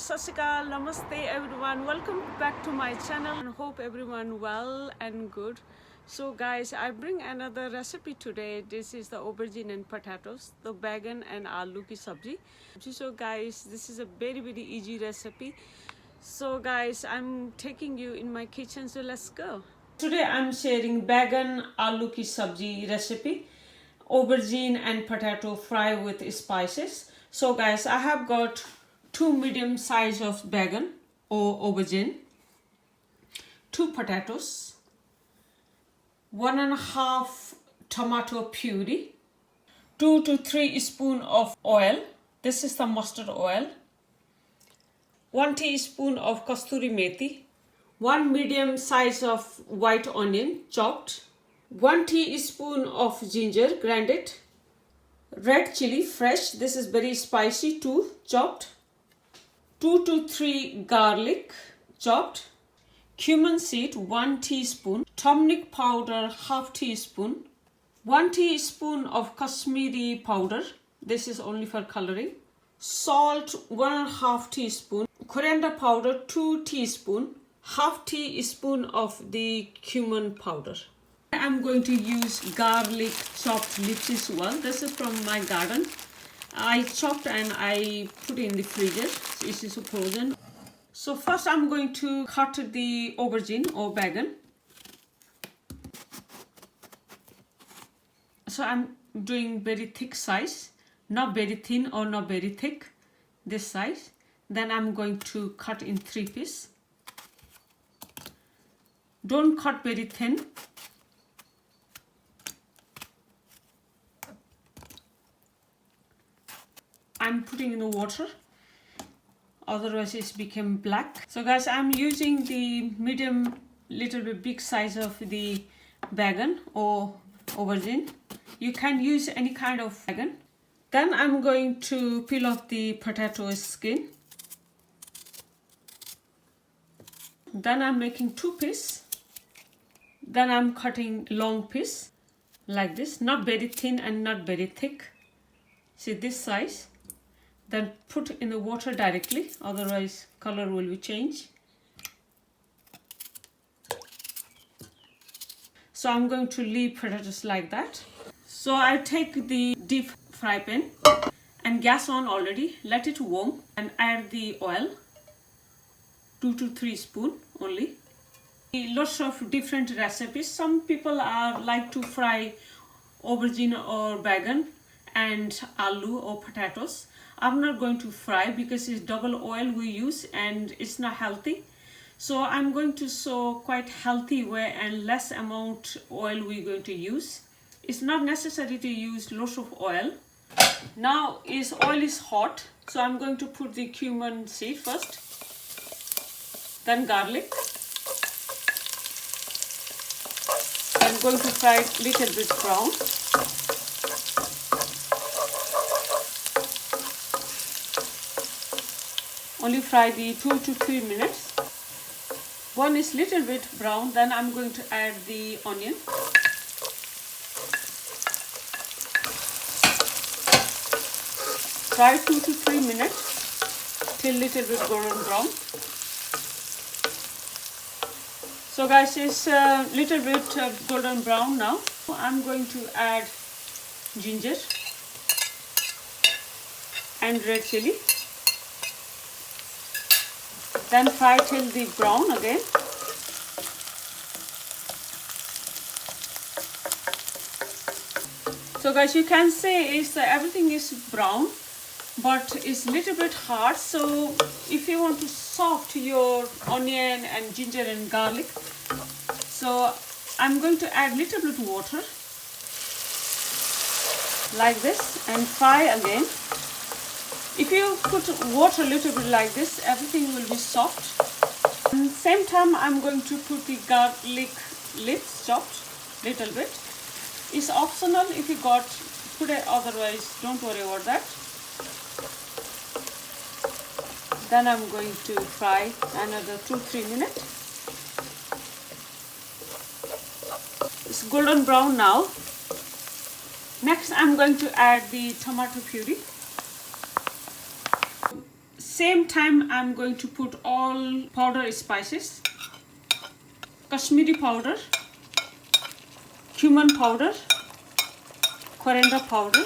Sat Shri Akal, Namaste everyone, welcome back to my channel and hope everyone well and good. So guys, I bring another recipe today. This is the aubergine and potatoes, the bagan and aloo ki sabzi. So guys, this is a very easy recipe. So guys, I'm taking you in my kitchen, so let's go. Today I'm sharing bagan aloo ki sabzi recipe, aubergine and potato fry with spices. So guys, I have got 2 medium size of bagan or aubergine, 2 potatoes, 1.5 tomato puree, 2 to 3 spoon of oil. This is the mustard oil. 1 teaspoon of kasturi methi, 1 medium size of white onion chopped, 1 teaspoon of ginger grinded, red chilli fresh, this is very spicy, 2 chopped, 2 to 3 garlic chopped, cumin seed 1 teaspoon, turmeric powder half teaspoon, 1 teaspoon of Kashmiri powder, this is only for coloring, salt 1.5 teaspoon, coriander powder 2 teaspoon, half teaspoon of the cumin powder. I'm going to use garlic chopped leaves as well. This is from my garden. I chopped and I put in the freezer. This is frozen. So first I'm going to cut the aubergine or bagan. So I'm doing very thick size, not very thin or not very thick, this size. Then I'm going to cut in 3 pieces. Don't cut very thin. I'm putting in the water, otherwise it's become black. So guys, I'm using the medium, little bit big size of the bagan or aubergine. You can use any kind of bagan. Then I'm going to peel off the potato skin. Then I'm making 2 pieces. Then I'm cutting long piece like this, not very thin and not very thick. See this size. Then put in the water directly, otherwise color will be changed. So I'm going to leave potatoes like that. So I take the deep fry pan and gas on already, let it warm and add the oil, 2 to 3 spoon only. Lots of different recipes. Some people like to fry aubergine or bagan and aloo or potatoes. I'm not going to fry because it's double oil we use and it's not healthy. So I'm going to show quite healthy way and less amount oil we're going to use. It's not necessary to use lots of oil. Now oil is hot, so I'm going to put the cumin seed first, then garlic. I'm going to fry it little bit brown. Only fry the 2 to 3 minutes. One is little bit brown, then I'm going to add the onion. Fry 2 to 3 minutes till little bit golden brown. So guys, it's a little bit golden brown now. I'm going to add ginger and red chilli. Then fry till the brown again. So guys, you can say everything is brown, but it's a little bit hard. So if you want to soft your onion and ginger and garlic, so I'm going to add little bit water like this and fry again. If you put water a little bit like this, everything will be soft. And same time I'm going to put the garlic leaves chopped little bit. It's optional if you got put it, otherwise don't worry about that. Then I'm going to fry another 2-3 minutes. It's golden brown now. Next I'm going to add the tomato puree. Same time I'm going to put all powder spices. Kashmiri powder, cumin powder, coriander powder.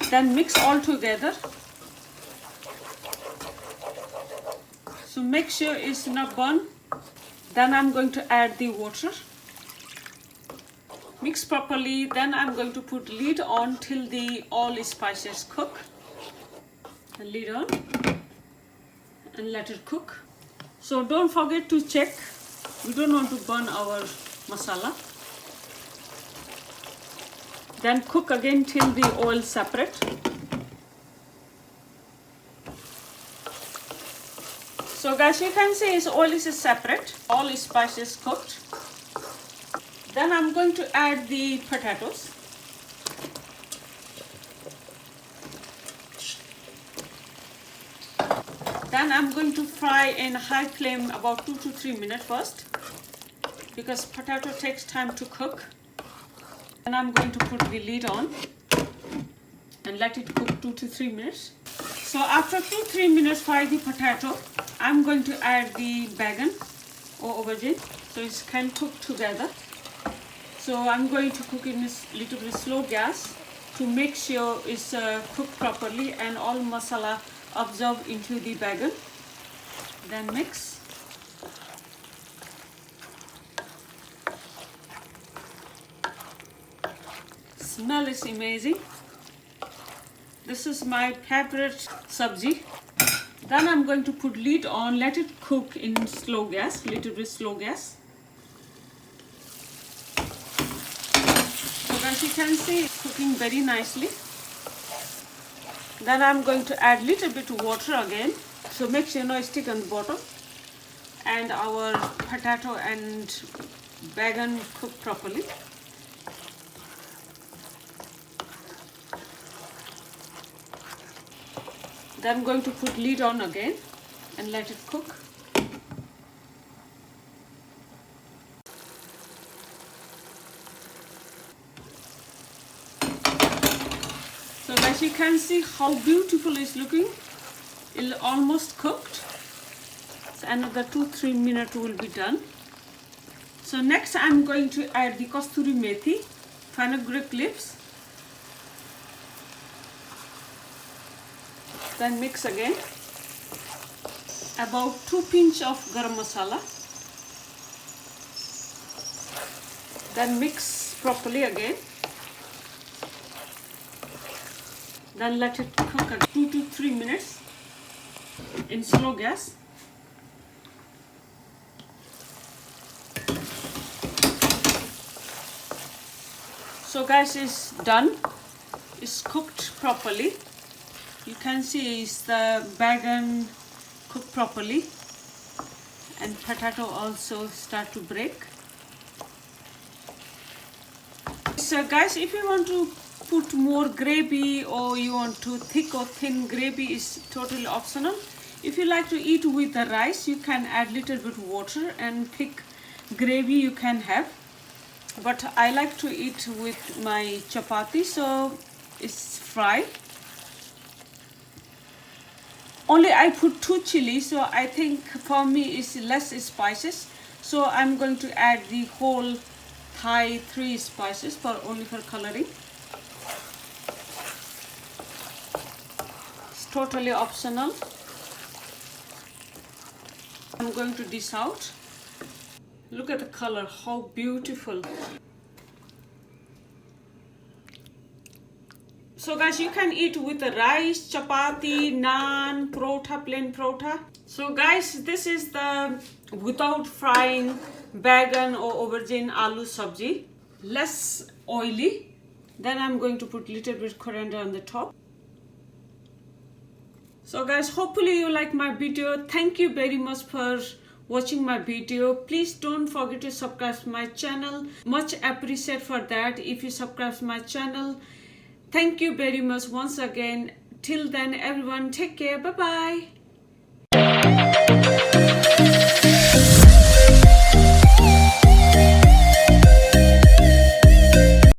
Then mix all together. So make sure it's not burnt. Then I'm going to add the water. Mix properly. Then I'm going to put lid on till the all spices cook. And lid on and let it cook. So don't forget to check. We don't want to burn our masala. Then cook again till the oil separate. So guys, you can see oil is separate. All spices cooked. Then I'm going to add the potatoes. Then I'm going to fry in high flame about 2 to 3 minutes first, because potato takes time to cook. Then I'm going to put the lid on and let it cook 2 to 3 minutes. So after 2-3 minutes fry the potato, I'm going to add the bagan or aubergine, so it can cook together. So I'm going to cook in a little bit slow gas to make sure it's cooked properly and all masala absorb into the bagan. Then mix. Smell is amazing. This is my favorite sabzi. Then I'm going to put lid on, let it cook in slow gas, little bit slow gas. So as you can see, it's cooking very nicely. Then I'm going to add little bit of water again. So make sure no stick on the bottom. And our potato and bagan cook properly. Then I'm going to put lid on again and let it cook. So as you can see how beautiful it's looking. It's almost cooked. So another 2-3 minutes will be done. So next I'm going to add the kasturi methi, fenugreek leaves. Then mix again. About 2 pinch of garam masala. Then mix properly again. Then let it cook at 2 to 3 minutes in slow gas. So guys, it's done. It's cooked properly. You can see it's the bagan cooked properly and potato also start to break. So guys, if you want to put more gravy or you want to thick or thin gravy, is totally optional. If you like to eat with the rice, you can add little bit water and thick gravy you can have. But I like to eat with my chapati, so it's fried. Only I put 2 chili, so I think for me it's less spices. So I'm going to add the whole Thai 3 spices for only for coloring. It's totally optional. I'm going to dish out. Look at the color, how beautiful. So guys, you can eat with the rice, chapati, naan, parotha, plain parotha. So guys, this is the without frying bagan or aubergine aloo sabzi. Less oily. Then I'm going to put little bit coriander on the top. So guys, hopefully you like my video. Thank you very much for watching my video. Please don't forget to subscribe to my channel. Much appreciate for that if you subscribe to my channel. Thank you very much once again. Till then everyone, take care. Bye bye.